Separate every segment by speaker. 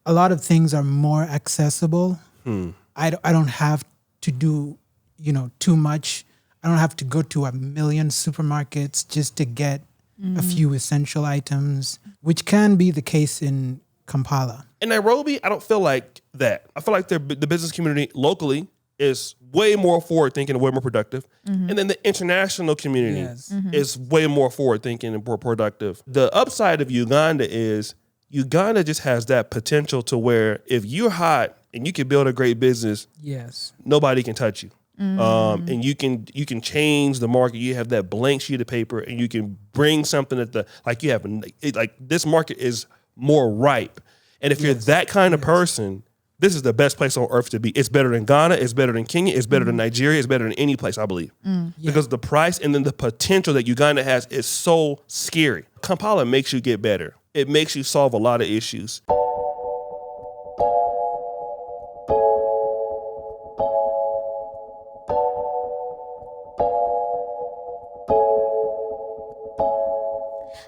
Speaker 1: a lot of things are more accessible. I don't have to do, too much. I don't have to go to a million supermarkets just to get a few essential items, which can be the case in Kampala.
Speaker 2: In Nairobi, I don't feel like that. I feel like the business community locally is way more forward-thinking and way more productive. And then the international community is way more forward-thinking and more productive. The upside of Uganda is Uganda just has that potential to where if you're hot and you can build a great business, nobody can touch you. And you can change the market. You have that blank sheet of paper and you can bring something that this market is more ripe. And if you're that kind of person, this is the best place on earth to be. It's better than Ghana. It's better than Kenya. It's better than Nigeria. It's better than any place, I believe. Because the price and then the potential that Uganda has is so scary. Kampala makes you get better. It makes you solve a lot of issues.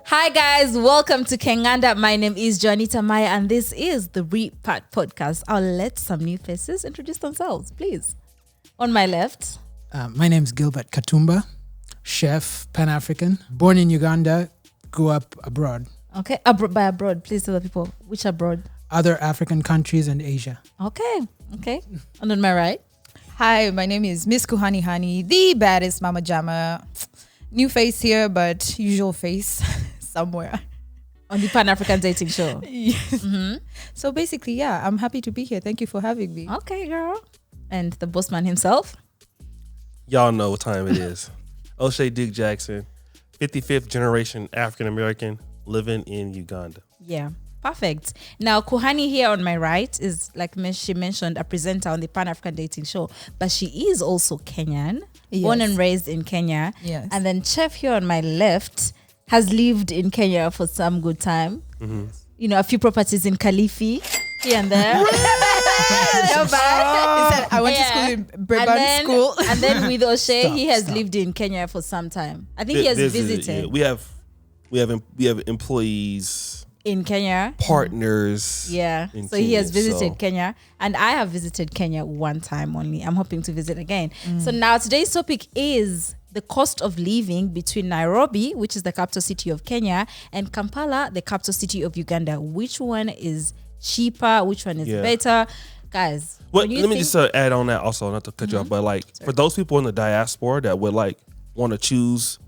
Speaker 3: Hi guys, welcome to Kenganda. My name is Juanita Maya and this is the Repat Podcast. I'll let some new faces introduce themselves, please. On my left.
Speaker 1: My name is Gilbert Katumba, chef, Pan-African, born in Uganda, grew up abroad.
Speaker 3: Okay, by abroad, please tell the people which abroad.
Speaker 1: Other African countries and Asia.
Speaker 3: Okay. And on my right.
Speaker 4: Hi, my name is Miss Kuhani Hani, the baddest Mama Jama. New face here, but usual face somewhere.
Speaker 3: On the Pan-African dating show.
Speaker 4: Yes. So basically, I'm happy to be here. Thank you for having me.
Speaker 3: Okay, girl. And the boss man himself.
Speaker 2: Y'all know what time it is. O'Shea Duke Jackson, 55th generation African-American living in Uganda.
Speaker 3: Yeah. Perfect. Now, Kuhani here on my right is, like she mentioned, a presenter on the Pan-African Dating Show, but she is also Kenyan, born and raised in Kenya.
Speaker 4: Yes.
Speaker 3: And then Chef here on my left has lived in Kenya for some good time. You know, a few properties in Kalifi, here and there. No bad.
Speaker 4: He said, I went to school in Brabant school.
Speaker 3: And then with O'Shea, he has lived in Kenya for some time. I think he has visited.
Speaker 2: Yeah. We have employees
Speaker 3: in Kenya,
Speaker 2: partners.
Speaker 3: So he has visited Kenya, and I have visited Kenya one time only. I'm hoping to visit again. So now today's topic is the cost of living between Nairobi, which is the capital city of Kenya, and Kampala, the capital city of Uganda. Which one is cheaper? Which one is better? Guys,
Speaker 2: let me just add on that also, not to cut you off, but for those people in the diaspora that would want to choose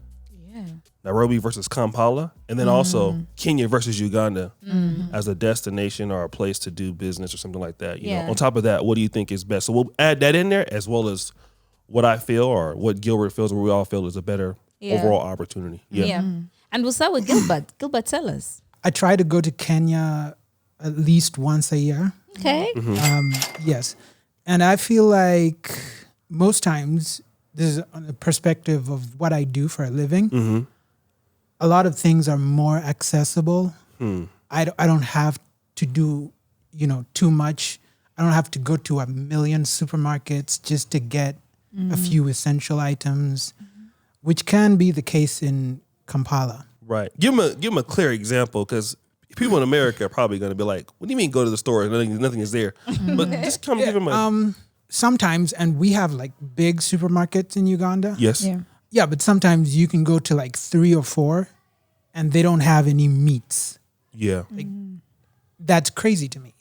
Speaker 2: Nairobi versus Kampala, and then also Kenya versus Uganda as a destination or a place to do business or something like that. You know, on top of that, what do you think is best? So we'll add that in there as well as what I feel or what Gilbert feels, or we all feel is a better overall opportunity.
Speaker 3: And we'll start with Gilbert. Gilbert, tell us.
Speaker 1: I try to go to Kenya at least once a year.
Speaker 3: Okay.
Speaker 1: Yes. And I feel like most times, this is on the perspective of what I do for a living, a lot of things are more accessible. I don't have to do, too much. I don't have to go to a million supermarkets just to get a few essential items, which can be the case in Kampala.
Speaker 2: Right. Give them a clear example, because people in America are probably going to be like, what do you mean go to the store? Nothing is there. But just come give them a...
Speaker 1: Sometimes, and we have big supermarkets in Uganda.
Speaker 2: Yes.
Speaker 1: Yeah, but sometimes you can go to 3 or 4 and they don't have any meats.
Speaker 2: Yeah.
Speaker 1: That's crazy to me.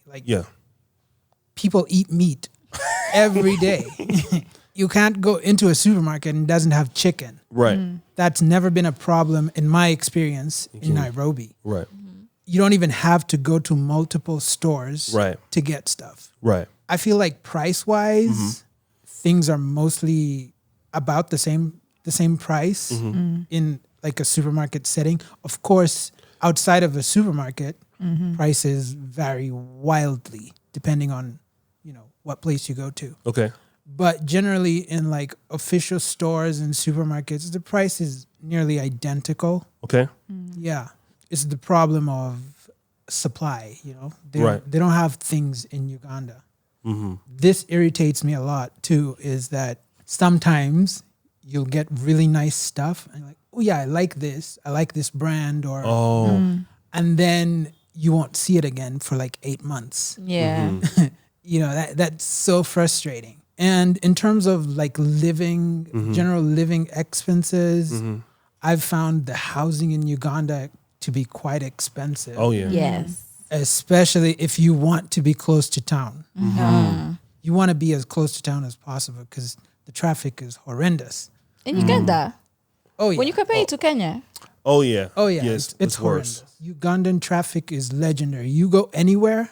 Speaker 1: People eat meat every day. You can't go into a supermarket and it doesn't have chicken.
Speaker 2: Right.
Speaker 1: That's never been a problem in my experience in Nairobi.
Speaker 2: Right.
Speaker 1: You don't even have to go to multiple stores to get stuff.
Speaker 2: Right.
Speaker 1: I feel like price-wise, things are mostly about the same price in a supermarket setting. Of course, outside of a supermarket, prices vary wildly depending on, what place you go to.
Speaker 2: Okay.
Speaker 1: But generally in official stores and supermarkets, the price is nearly identical.
Speaker 2: Okay.
Speaker 1: Yeah. It's the problem of supply, They don't have things in Uganda. This irritates me a lot too, is that sometimes you'll get really nice stuff and you're like, oh yeah, I like this brand, or and then you won't see it again for like 8 months.
Speaker 3: Yeah.
Speaker 1: You know, that's so frustrating. And in terms of like living, general living expenses, I've found the housing in Uganda to be quite expensive.
Speaker 2: Oh yeah.
Speaker 3: Yes.
Speaker 1: Especially if you want to be close to town. You want to be as close to town as possible because the traffic is horrendous.
Speaker 3: In Uganda,
Speaker 1: Oh yeah.
Speaker 3: when you compare it to Kenya,
Speaker 2: Oh yeah.
Speaker 1: Oh yeah,
Speaker 2: Yes,
Speaker 1: it's
Speaker 2: worse.
Speaker 1: horrendous. Ugandan traffic is legendary. You go anywhere,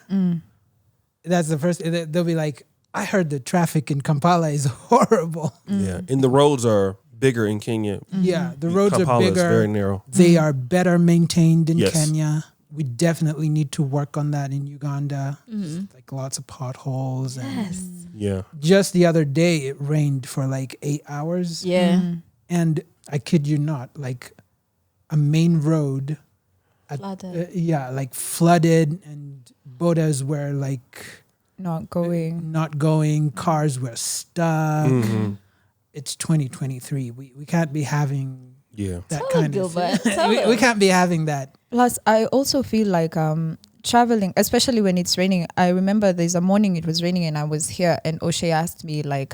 Speaker 1: that's the first. They'll be like, "I heard the traffic in Kampala is horrible."
Speaker 2: Yeah, and the roads are bigger in Kenya.
Speaker 1: Yeah, the roads
Speaker 2: Kampala
Speaker 1: are
Speaker 2: is
Speaker 1: bigger.
Speaker 2: very narrow.
Speaker 1: They are better maintained in
Speaker 2: Yes.
Speaker 1: Kenya. We definitely need to work on that in Uganda. Like lots of potholes. And
Speaker 2: Yeah.
Speaker 1: just the other day, it rained for like 8 hours.
Speaker 3: yeah,
Speaker 1: And I kid you not, like a main road,
Speaker 3: flooded.
Speaker 1: like flooded, and bodas were like
Speaker 4: Not going.
Speaker 1: cars were stuck. It's 2023. We can't be having
Speaker 2: Yeah.
Speaker 1: that
Speaker 3: Tell
Speaker 1: kind
Speaker 3: Gilbert,
Speaker 1: of
Speaker 3: tell
Speaker 1: we
Speaker 3: us.
Speaker 1: can't be having that.
Speaker 4: Plus, I also feel like traveling, especially when it's raining. I remember there's a morning it was raining and I was here, and O'Shea asked me like,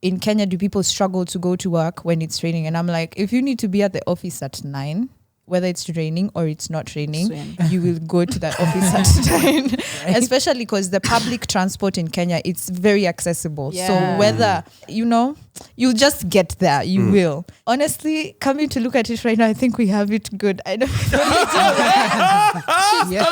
Speaker 4: in Kenya, do people struggle to go to work when it's raining? And I'm like, if you need to be at the office at 9, whether it's raining or it's not raining,
Speaker 3: Swim.
Speaker 4: you will go to that office at 9. Especially because the public transport in Kenya, it's very accessible.
Speaker 3: Yeah.
Speaker 4: So whether, you'll just get there, you will. Honestly, coming to look at it right now, I think we have it good. I don't
Speaker 1: Yeah.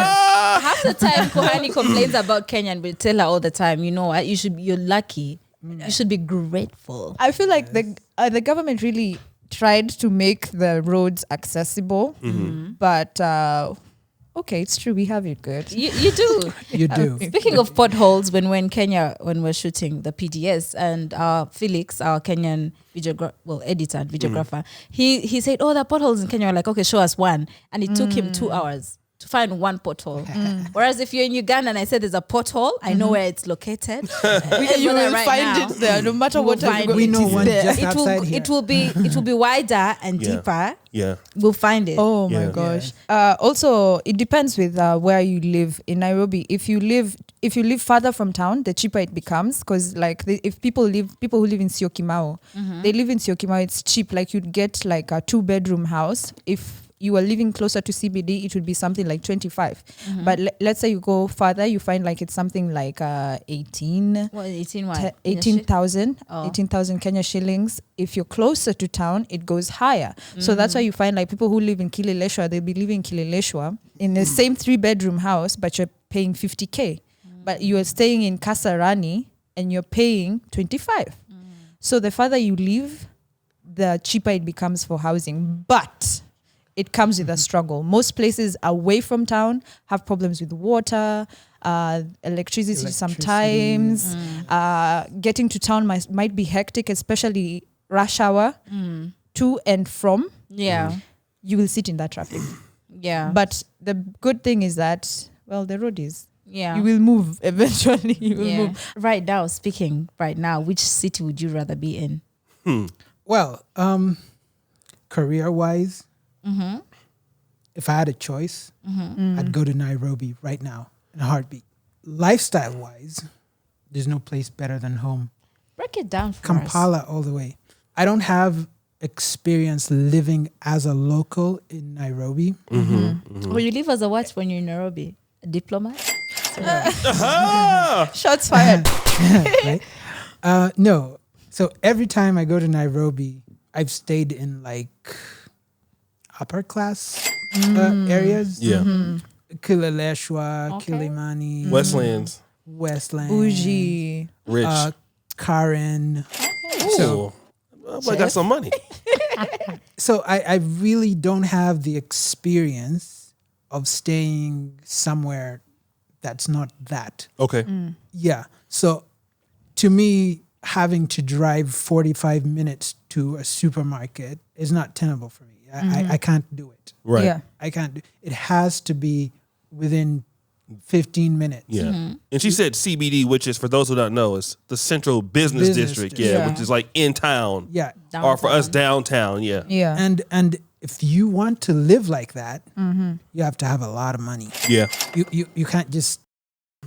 Speaker 3: Half the time, Kohani complains about Kenya, and we tell her all the time, you know what? You're lucky. You should be grateful.
Speaker 4: I feel like the government really tried to make the roads accessible, but okay, it's true, we have it good.
Speaker 3: You do.
Speaker 1: You do.
Speaker 3: Speaking of potholes, when we're in Kenya, when we're shooting the PDS, and Felix, our Kenyan editor and videographer, he said, "Oh, there are potholes in Kenya." We're like, "Okay, show us one," and it took him 2 hours to find one pothole. Whereas if you're in Uganda and I said there's a pothole, I know where it's located.
Speaker 4: You will find it there, no matter what time you go.
Speaker 1: We know one just
Speaker 3: It
Speaker 1: outside here.
Speaker 3: will be wider and deeper.
Speaker 2: Yeah.
Speaker 3: We'll find it.
Speaker 4: Oh my
Speaker 2: Yeah.
Speaker 4: gosh! Also, it depends with where you live in Nairobi. If you live further from town, the cheaper it becomes. Because if people who live in Syokimau, they live in Syokimau, it's cheap. Like you'd get like a 2-bedroom house. If you are living closer to CBD, it would be something like 25. But let's say you go further, you find like it's something like 18.
Speaker 3: What, 18 what?
Speaker 4: 18,000
Speaker 3: Oh.
Speaker 4: 18,000 Kenya shillings. If you're closer to town, it goes higher. So that's why you find like people who live in Kileleshwa, they'll be living in Kileleshwa in the same 3-bedroom house, but you're paying 50K. But you are staying in Kasarani and you're paying 25. So the further you live, the cheaper it becomes for housing. But it comes with a struggle. Most places away from town have problems with water, electricity sometimes. Getting to town might be hectic, especially rush hour to and from.
Speaker 3: Yeah.
Speaker 4: You will sit in that traffic.
Speaker 3: Yeah.
Speaker 4: But the good thing is that, well, the road is.
Speaker 3: Yeah.
Speaker 4: You will move eventually. You will
Speaker 3: Yeah.
Speaker 4: move.
Speaker 3: Right now, which city would you rather be in?
Speaker 1: Well, career-wise, if I had a choice, I'd go to Nairobi right now in a heartbeat. Lifestyle-wise, there's no place better than home.
Speaker 3: Break it down for us.
Speaker 1: Kampala all the way. I don't have experience living as a local in Nairobi.
Speaker 3: Well, you live as a what when you're in Nairobi? A diplomat?
Speaker 4: Shots fired.
Speaker 1: Right? No. So every time I go to Nairobi, I've stayed in like upper class areas.
Speaker 2: Yeah.
Speaker 1: Kileleshwa,
Speaker 3: Okay.
Speaker 1: Kilimani,
Speaker 2: Westlands.
Speaker 1: Westland,
Speaker 4: Bougie.
Speaker 2: Rich.
Speaker 1: Karen.
Speaker 2: So I got some money.
Speaker 1: So I really don't have the experience of staying somewhere that's not that.
Speaker 2: Okay.
Speaker 1: Yeah. So to me, having to drive 45 minutes to a supermarket is not tenable for me. I can't do it.
Speaker 2: Right.
Speaker 4: Yeah.
Speaker 1: I can't do it. Has to be within 15 minutes.
Speaker 2: Yeah. And she said CBD, which is, for those who don't know, is the Central Business
Speaker 1: Business
Speaker 2: District.
Speaker 1: District.
Speaker 2: Yeah,
Speaker 4: Yeah.
Speaker 2: which is like in town.
Speaker 1: Yeah.
Speaker 2: Or for us, downtown. Yeah.
Speaker 4: Yeah.
Speaker 1: And if you want to live like that, you have to have a lot of money.
Speaker 2: Yeah.
Speaker 1: You can't just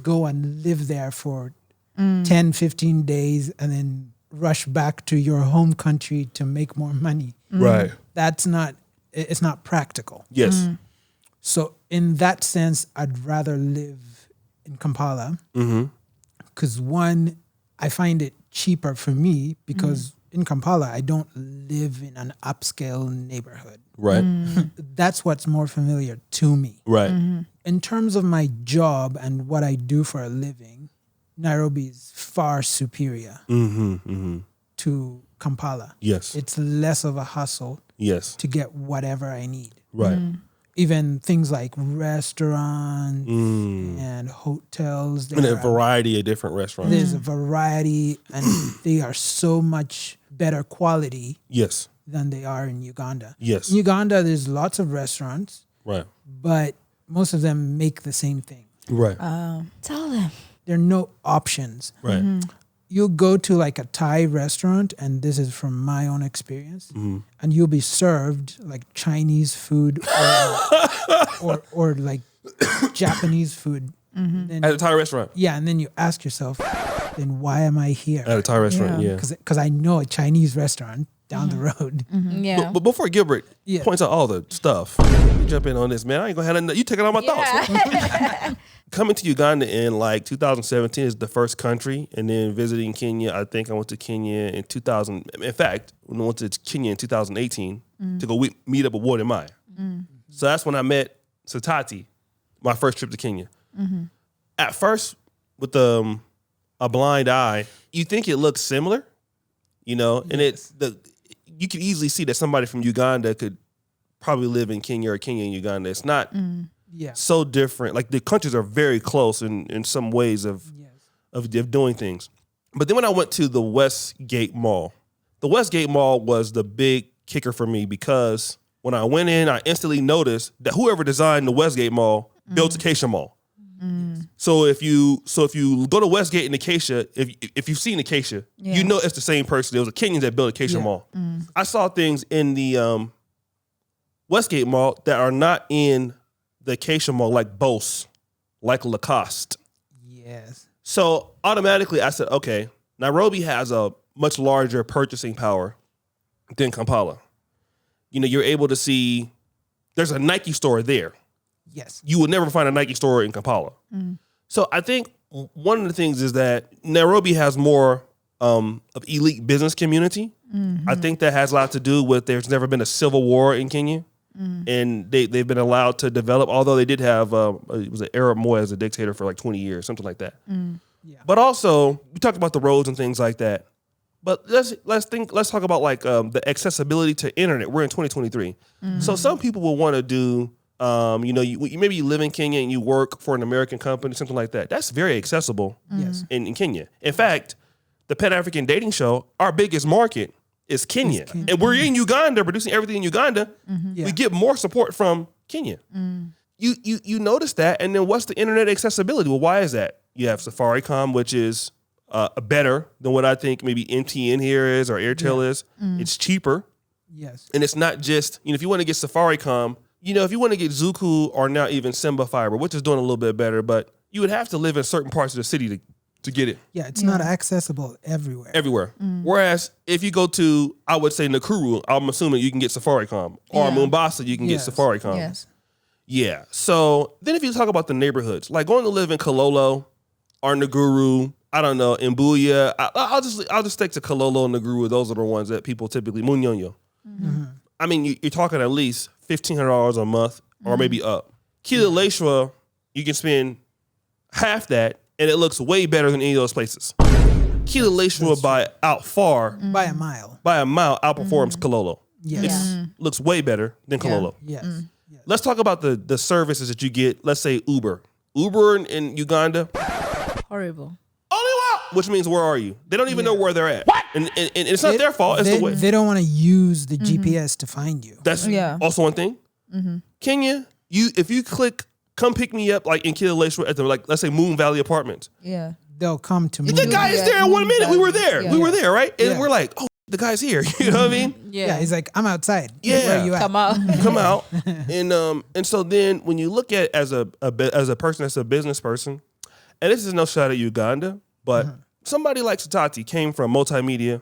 Speaker 1: go and live there for 10, 15 days and then rush back to your home country to make more money.
Speaker 2: Right.
Speaker 1: It's not practical.
Speaker 2: Yes.
Speaker 1: So in that sense, I'd rather live in Kampala because one, I find it cheaper for me because in Kampala, I don't live in an upscale neighborhood.
Speaker 2: Right.
Speaker 1: That's what's more familiar to me.
Speaker 2: Right.
Speaker 1: In terms of my job and what I do for a living, Nairobi is far superior to Kampala.
Speaker 2: Yes.
Speaker 1: It's less of a hustle
Speaker 2: Yes.
Speaker 1: to get whatever I need.
Speaker 2: Right.
Speaker 1: Even things like restaurants and hotels.
Speaker 2: And a variety of different restaurants.
Speaker 1: There's a variety, and they are so much better quality
Speaker 2: Yes.
Speaker 1: than they are in Uganda.
Speaker 2: Yes.
Speaker 1: In Uganda, there's lots of restaurants,
Speaker 2: Right.
Speaker 1: but most of them make the same thing.
Speaker 2: Right.
Speaker 3: Tell them.
Speaker 1: There are no options.
Speaker 2: Right.
Speaker 1: You'll go to like a Thai restaurant, and this is from my own experience, and you'll be served like Chinese food or like Japanese food. Then,
Speaker 2: At a Thai restaurant.
Speaker 1: yeah, and then you ask yourself, then why am I here?
Speaker 2: At a Thai restaurant. Yeah.
Speaker 1: Because I know a Chinese restaurant down the road.
Speaker 3: Yeah.
Speaker 2: But before Gilbert
Speaker 1: Yeah.
Speaker 2: points out all the stuff, you jump in on this, man. I ain't gonna have nothing. You taking all my thoughts. Coming to Uganda in like 2017 is the first country, and then visiting Kenya. I think I went to Kenya in 2000. In fact, when I went to Kenya in 2018 to go meet up with Ward and Maya. So that's when I met Satati, my first trip to Kenya. At first, with a blind eye, you think it looks similar, you know, and you can easily see that somebody from Uganda could probably live in Kenya or Kenya and Uganda. It's not so different. Like the countries are very close in some ways of doing things. But then when I went to the Westgate Mall, the Westgate Mall was the big kicker for me because when I went in, I instantly noticed that whoever designed the Westgate Mall built Acacia Mall. So if you go to Westgate and Acacia, if you've seen Acacia, you know it's the same person. There was a Kenyans that built Acacia Mall. I saw things in the Westgate Mall that are not in the Acacia Mall, like Bose, like Lacoste.
Speaker 1: Yes.
Speaker 2: So automatically I said, okay, Nairobi has a much larger purchasing power than Kampala. You know, you're able to see, there's a Nike store there.
Speaker 1: Yes.
Speaker 2: You would never find a Nike store in Kampala. So I think one of the things is that Nairobi has more of elite business community. I think that has a lot to do with there's never been a civil war in Kenya. And they've been allowed to develop, although they did have, it was an Arab Moi as a dictator for like 20 years, something like that.
Speaker 1: Yeah.
Speaker 2: But also, we talked about the roads and things like that. But let's talk about like the accessibility to internet. We're in 2023. So some people will want to do, maybe you live in Kenya and you work for an American company, something like that. That's very accessible in Kenya. In fact, the Pan-African Dating Show, our biggest market is Kenya. And we're in Uganda, producing everything in Uganda. We get more support from Kenya. You notice that, and then what's the internet accessibility? Well, why is that? You have Safaricom, which is better than what I think maybe MTN here is or Airtel is. It's cheaper.
Speaker 1: Yes.
Speaker 2: And it's not just, if you want to get Safaricom, if you want to get Zuku or now even Simba Fiber, which is doing a little bit better, but you would have to live in certain parts of the city to get it.
Speaker 1: Yeah, it's not accessible everywhere.
Speaker 2: Everywhere. Whereas if you go to, I would say Nakuru, I'm assuming you can get Safaricom. Or Mombasa, you can get Safaricom.
Speaker 4: Yes.
Speaker 2: Yeah. So then if you talk about the neighborhoods, like going to live in Kololo or Nguru, I don't know, in Mbuya, I'll just stick to Kololo and Nguru. Those are the ones that people typically, Munyonyo. I mean, you're talking at least $1,500 a month or maybe up. Kileleshwa, you can spend half that and it looks way better than any of those places. Kileleshwa by a mile outperforms Kololo.
Speaker 1: Yes.
Speaker 2: It looks way better than Kololo.
Speaker 1: Yes. Yes.
Speaker 2: Let's talk about the services that you get. Let's say Uber. Uber in Uganda.
Speaker 3: Horrible.
Speaker 2: Which means where are you? They don't even know where they're at. What? And it's not their fault. It's the way.
Speaker 1: They don't want to use the GPS to find you.
Speaker 2: That's also one thing. Kenya, if you click come pick me up like in Kileleshwa at the let's say Moon Valley Apartments.
Speaker 4: Yeah.
Speaker 1: They'll come to me.
Speaker 2: The guy is there in 1 minute. We were there. We were there, right? And we're like, oh, the guy's here. You know what I mean?
Speaker 1: Yeah, he's like, I'm outside.
Speaker 2: Yeah.
Speaker 1: Where are you at?
Speaker 3: Come out.
Speaker 2: Come out. And so then when you look at as a person that's a business person, and this is no shot at Uganda, but somebody like Satati came from multimedia.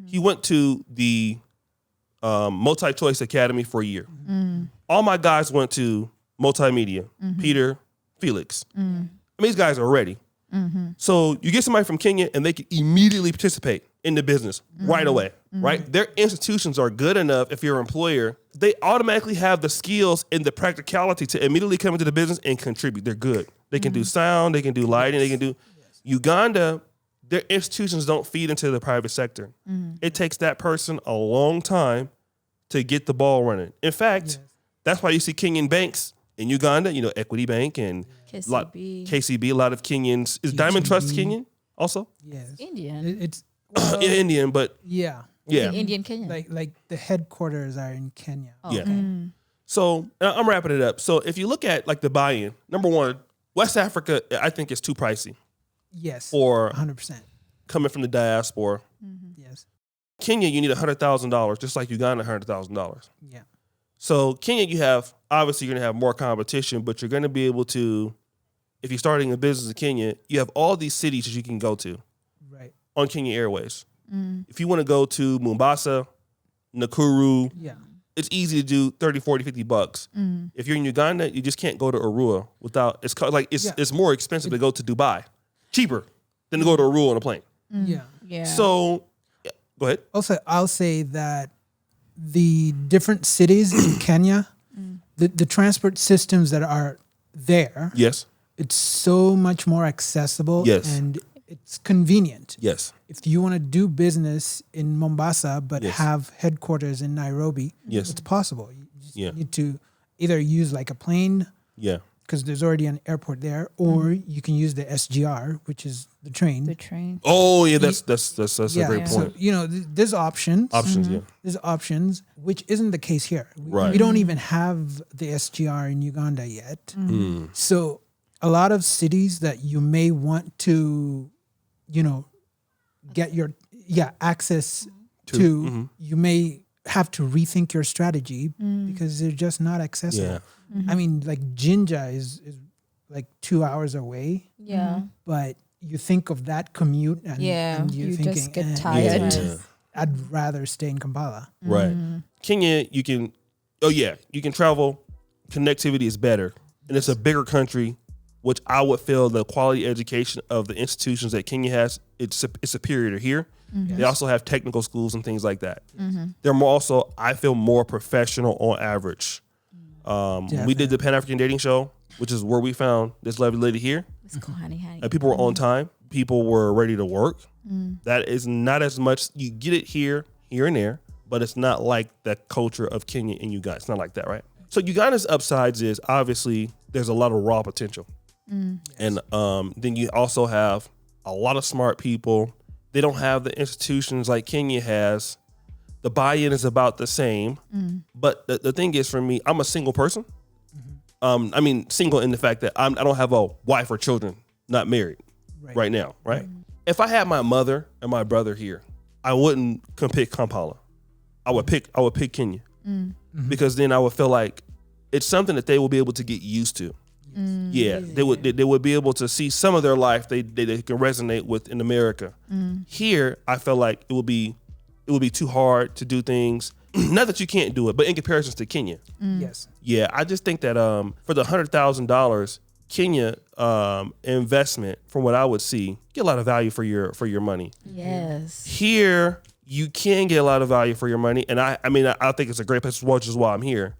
Speaker 2: He went to the multi-choice academy for a year. All my guys went to multimedia. Peter, Felix. I mean, these guys are ready. So you get somebody from Kenya and they can immediately participate in the business right away, right? Their institutions are good enough, if you're an employer, they automatically have the skills and the practicality to immediately come into the business and contribute. They're good. They can do sound, they can do lighting, they can do... Uganda, their institutions don't feed into the private sector. It takes that person a long time to get the ball running. In fact, that's why you see Kenyan banks in Uganda, you know, Equity Bank and KCB, a lot of Kenyans. Is Diamond Trust Kenyan also?
Speaker 1: Yes.
Speaker 3: Indian.
Speaker 1: It's
Speaker 2: Indian, but
Speaker 1: yeah.
Speaker 3: Indian Kenyan.
Speaker 1: Like the headquarters are in Kenya.
Speaker 3: Oh,
Speaker 2: yeah.
Speaker 3: okay.
Speaker 2: So I'm wrapping it up. So if you look at like the buy-in, number one, West Africa, I think is too pricey.
Speaker 1: Yes.
Speaker 2: For
Speaker 1: 100%.
Speaker 2: coming from the diaspora.
Speaker 1: Yes.
Speaker 2: Kenya, you need $100,000, just like Uganda, $100,000.
Speaker 1: Yeah.
Speaker 2: So Kenya, you have, obviously you're going to have more competition, but you're going to be able to, if you're starting a business in Kenya, you have all these cities that you can go to on Kenya Airways. If you want to go to Mombasa, Nakuru, it's easy to do 30, 40, 50 bucks. If you're in Uganda, you just can't go to Arua without, it's more expensive to go to Dubai. Cheaper than to go to Arua on a plane.
Speaker 3: Yeah.
Speaker 2: So, go ahead.
Speaker 1: Also, I'll say that the different cities in Kenya, the transport systems that are there,
Speaker 2: Yes.
Speaker 1: it's so much more accessible and it's convenient.
Speaker 2: Yes.
Speaker 1: If you want to do business in Mombasa but have headquarters in Nairobi, it's possible. You just need to either use like a plane, because there's already an airport there, or you can use the SGR, which is the train.
Speaker 2: Oh yeah, that's a great point.
Speaker 1: So, you know, there's options. There's options, which isn't the case here. We don't even have the SGR in Uganda yet. So a lot of cities that you may want to, you know, get your access to, you may have to rethink your strategy because they're just not accessible. I mean, like Jinja is like 2 hours away. But you think of that commute and you're thinking,
Speaker 4: just get tired.
Speaker 1: I'd rather stay in Kampala.
Speaker 2: Right. Kenya, you can travel. Connectivity is better. And it's a bigger country, which I would feel the quality education of the institutions that Kenya has, it's superior to here. They also have technical schools and things like that. They're more also, I feel, more professional on average. We did the Pan-African dating show, which is where we found this lovely lady here.
Speaker 3: Let's go, honey.
Speaker 2: And people were on time. People were ready to work. That is not as much. You get it here and there, but it's not like the culture of Kenya and Uganda. It's not like that, right? So Uganda's upsides is obviously there's a lot of raw potential. And then you also have a lot of smart people. They don't have the institutions like Kenya has. The buy-in is about the same. But the thing is, for me, I'm a single person. I mean, single in the fact that I don't have a wife or children, not married right now, right? If I had my mother and my brother here, I wouldn't pick Kampala. I would pick Kenya because then I would feel like it's something that they will be able to get used to. They would be able to see some of their life they can resonate with in America. Here, I feel like it would be too hard to do things. Not that you can't do it, but in comparison to Kenya. Yeah, I just think that for the $100,000 Kenya investment, from what I would see, you get a lot of value for your money.
Speaker 3: Yes.
Speaker 2: Here, you can get a lot of value for your money, and I think it's a great place to watch, is why I'm here.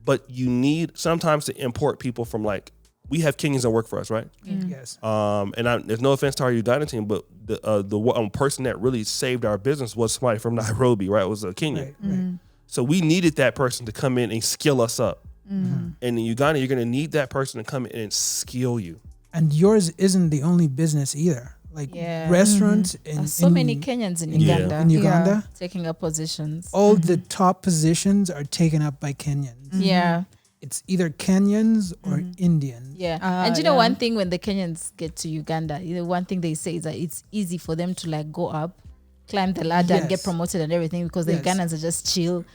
Speaker 2: But you need sometimes to import people from, like, we have Kenyans that work for us, right?
Speaker 1: Yes.
Speaker 2: And there's no offense to our Ugandan team, but the person that really saved our business was somebody from Nairobi, right? It was a Kenyan.
Speaker 1: Right.
Speaker 2: So we needed that person to come in and skill us up. And in Uganda, you're going to need that person to come in and skill you.
Speaker 1: And yours isn't the only business either. Like restaurants in
Speaker 3: so many Kenyans in Uganda.
Speaker 1: In Uganda,
Speaker 3: taking up positions.
Speaker 1: All the top positions are taken up by Kenyans.
Speaker 3: Yeah.
Speaker 1: It's either Kenyans or Indians.
Speaker 3: Yeah. And you know one thing, when the Kenyans get to Uganda, one thing they say is that it's easy for them to like go up climb the ladder and get promoted and everything, because the Ugandans are just chill,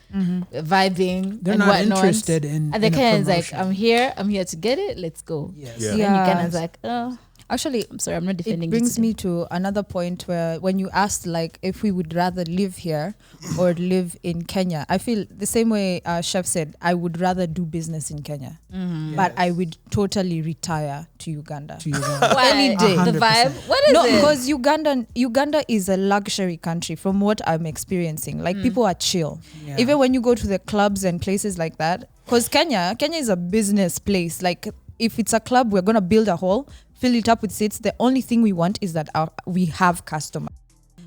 Speaker 3: vibing.
Speaker 1: They're
Speaker 3: and
Speaker 1: not
Speaker 3: whatnot.
Speaker 1: interested in.
Speaker 3: And the
Speaker 1: in a
Speaker 3: Kenyans like,
Speaker 1: promotion.
Speaker 3: I'm here to get it. Let's go.
Speaker 1: Yes.
Speaker 2: Yeah.
Speaker 3: And Ugandans like, oh,
Speaker 4: Actually,
Speaker 3: I'm sorry, I'm not defending.
Speaker 4: it brings me to another point where when you asked like if we would rather live here or live in Kenya, I feel the same way Chef said, I would rather do business in Kenya, but I would totally retire to Uganda.
Speaker 3: Why?
Speaker 4: Any day.
Speaker 3: The
Speaker 1: 100%.
Speaker 3: vibe. What is
Speaker 4: No,
Speaker 3: it?
Speaker 4: because Uganda is a luxury country from what I'm experiencing. Like people are chill.
Speaker 1: Yeah.
Speaker 4: Even when you go to the clubs and places like that, because Kenya is a business place. Like if it's a club, we're gonna build a hall, fill it up with seats. The only thing we want is that we have customers.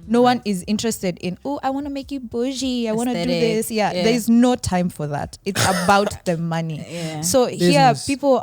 Speaker 4: No one is interested in, oh, I want to make you bougie. I want to do
Speaker 3: Aesthetic.
Speaker 4: this. Yeah, there is no time for that. It's about the money.
Speaker 3: Yeah.
Speaker 4: So
Speaker 1: Business.
Speaker 4: here, people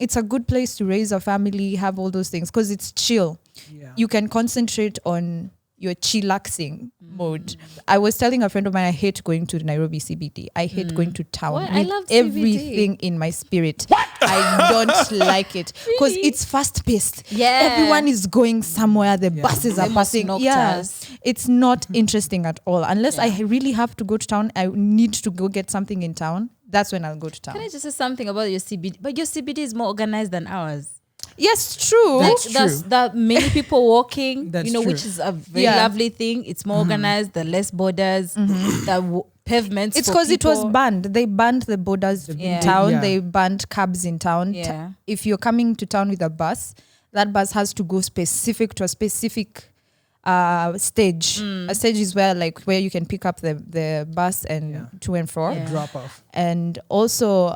Speaker 4: it's a good place to raise a family, have all those things, because it's chill.
Speaker 1: Yeah.
Speaker 4: You can concentrate on your chillaxing mode. I was telling a friend of mine, I hate going to Nairobi CBD. I hate going to town
Speaker 3: What? I
Speaker 4: with
Speaker 3: love CBD.
Speaker 4: everything in my spirit. I don't like it because
Speaker 3: Really?
Speaker 4: it's fast paced.
Speaker 3: Yeah.
Speaker 4: Everyone is going somewhere. The buses are
Speaker 3: They must
Speaker 4: passing.
Speaker 3: knocked
Speaker 4: Yeah,
Speaker 3: us.
Speaker 4: it's not interesting at all. Unless I really have to go to town, I need to go get something in town. That's when I'll go to town.
Speaker 3: Can I just say something about your CBD? But your CBD is more organized than ours.
Speaker 4: Yes, true.
Speaker 3: Like
Speaker 1: That's
Speaker 3: that's
Speaker 1: true.
Speaker 3: that many people walking,
Speaker 1: That's
Speaker 3: which
Speaker 1: true.
Speaker 3: is a very
Speaker 4: Yeah.
Speaker 3: lovely thing. It's more organized, the less borders, the pavements.
Speaker 4: It's
Speaker 3: for
Speaker 4: because it was
Speaker 3: people.
Speaker 4: banned. They banned the borders
Speaker 3: Yeah.
Speaker 4: in town.
Speaker 1: Yeah.
Speaker 4: They banned cabs in town.
Speaker 3: Yeah.
Speaker 4: If you're coming to town with a bus, that bus has to go specific to a specific stage. A stage is where you can pick up the bus and to and fro.
Speaker 3: Yeah.
Speaker 1: Drop off.
Speaker 4: And also,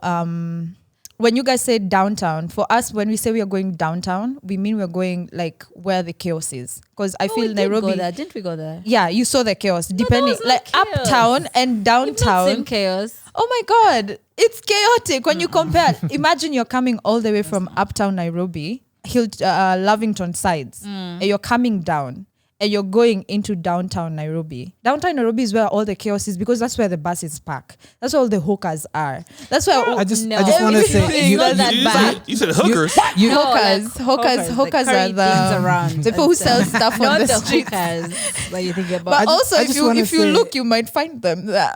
Speaker 4: when you guys say downtown, for us, when we say we are going downtown, we mean we're going like where the chaos is. Because I
Speaker 3: Oh,
Speaker 4: feel
Speaker 3: we
Speaker 4: Nairobi.
Speaker 3: did go there. Didn't we go there?
Speaker 4: Yeah, you saw the chaos. Depending,
Speaker 3: was not
Speaker 4: like
Speaker 3: chaos.
Speaker 4: uptown and
Speaker 3: You've not
Speaker 4: downtown.
Speaker 3: seen chaos.
Speaker 4: Oh my God, it's chaotic when you compare. Imagine you're coming all the way from uptown Nairobi, Lavington sides, and you're coming down. And you're going into downtown Nairobi. Downtown Nairobi is where all the chaos is because that's where the buses park. That's where all the hookers are. That's where
Speaker 1: I just
Speaker 3: No.
Speaker 1: want to
Speaker 3: It's
Speaker 1: say
Speaker 3: not
Speaker 1: you,
Speaker 3: that
Speaker 2: you,
Speaker 3: bad.
Speaker 2: you said hookers.
Speaker 4: hookers
Speaker 3: like
Speaker 4: are
Speaker 3: carry things around
Speaker 4: the people who sell stuff on
Speaker 3: not
Speaker 4: the
Speaker 3: the
Speaker 4: street.
Speaker 3: hookers that you think about.
Speaker 4: But also,
Speaker 1: I
Speaker 4: if
Speaker 1: just
Speaker 4: you
Speaker 1: wanna say-
Speaker 4: look, you might find them there.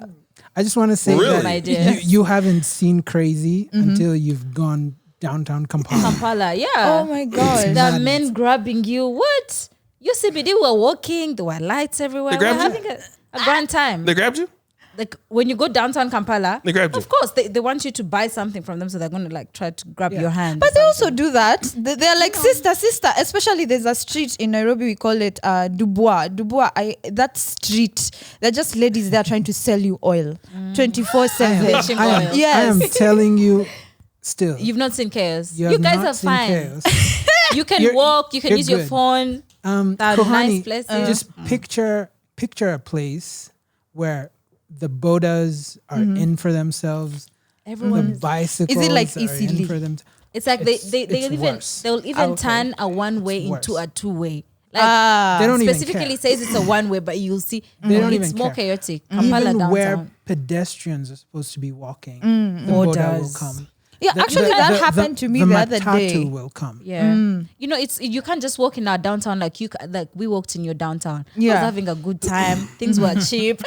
Speaker 1: I just want to say
Speaker 2: Really?
Speaker 3: My
Speaker 1: that
Speaker 3: dear.
Speaker 1: you haven't seen crazy until you've gone downtown Kampala.
Speaker 3: Kampala, yeah.
Speaker 4: Oh my God.
Speaker 3: The
Speaker 1: Madness.
Speaker 3: men grabbing you. What? Your CBD were walking. There were lights everywhere.
Speaker 2: They
Speaker 3: We're
Speaker 2: grabbed you?
Speaker 3: having a grand time.
Speaker 2: They grabbed you?
Speaker 3: Like when you go downtown Kampala,
Speaker 2: They grabbed you?
Speaker 3: of course they want you to buy something from them, so they're going to like try to grab your hand.
Speaker 4: But they also do that. They're like sister. Especially there's a street in Nairobi, we call it Dubois. That street, they're just ladies there trying to sell you oil 24/7.
Speaker 3: Bleaching oil.
Speaker 1: I am
Speaker 4: Yes.
Speaker 1: telling you, still.
Speaker 3: You've not seen chaos.
Speaker 1: You
Speaker 3: You
Speaker 1: have
Speaker 3: guys
Speaker 1: not
Speaker 3: are
Speaker 1: seen
Speaker 3: fine.
Speaker 1: chaos.
Speaker 3: You can
Speaker 1: You're-
Speaker 3: walk. You can
Speaker 1: you're
Speaker 3: use your
Speaker 1: good.
Speaker 3: phone. That
Speaker 1: Kohani,
Speaker 3: nice places.
Speaker 1: just picture a place where the bodas are in for themselves.
Speaker 3: Everyone.
Speaker 1: The bicycles
Speaker 4: Is it like
Speaker 1: are in
Speaker 4: Easily?
Speaker 1: for them.
Speaker 3: It's like
Speaker 1: It's
Speaker 3: they'll even
Speaker 1: worse.
Speaker 3: turn a one way
Speaker 1: It's
Speaker 3: into
Speaker 1: worse.
Speaker 3: a two way. Like
Speaker 1: They don't even
Speaker 3: specifically
Speaker 1: care.
Speaker 3: says it's a one way, but you'll see
Speaker 1: They don't
Speaker 3: it's
Speaker 1: even
Speaker 3: more
Speaker 1: care.
Speaker 3: chaotic. Kampala
Speaker 1: Even where
Speaker 3: downtown.
Speaker 1: pedestrians are supposed to be walking, the boda will
Speaker 3: Bodas.
Speaker 1: come.
Speaker 4: Yeah, actually that happened to me the other
Speaker 1: matatu
Speaker 4: day.
Speaker 1: will come.
Speaker 3: Yeah, you know, you can't just walk in our downtown like we walked in your downtown. I
Speaker 4: Yeah.
Speaker 3: was having a good time. Things were cheap.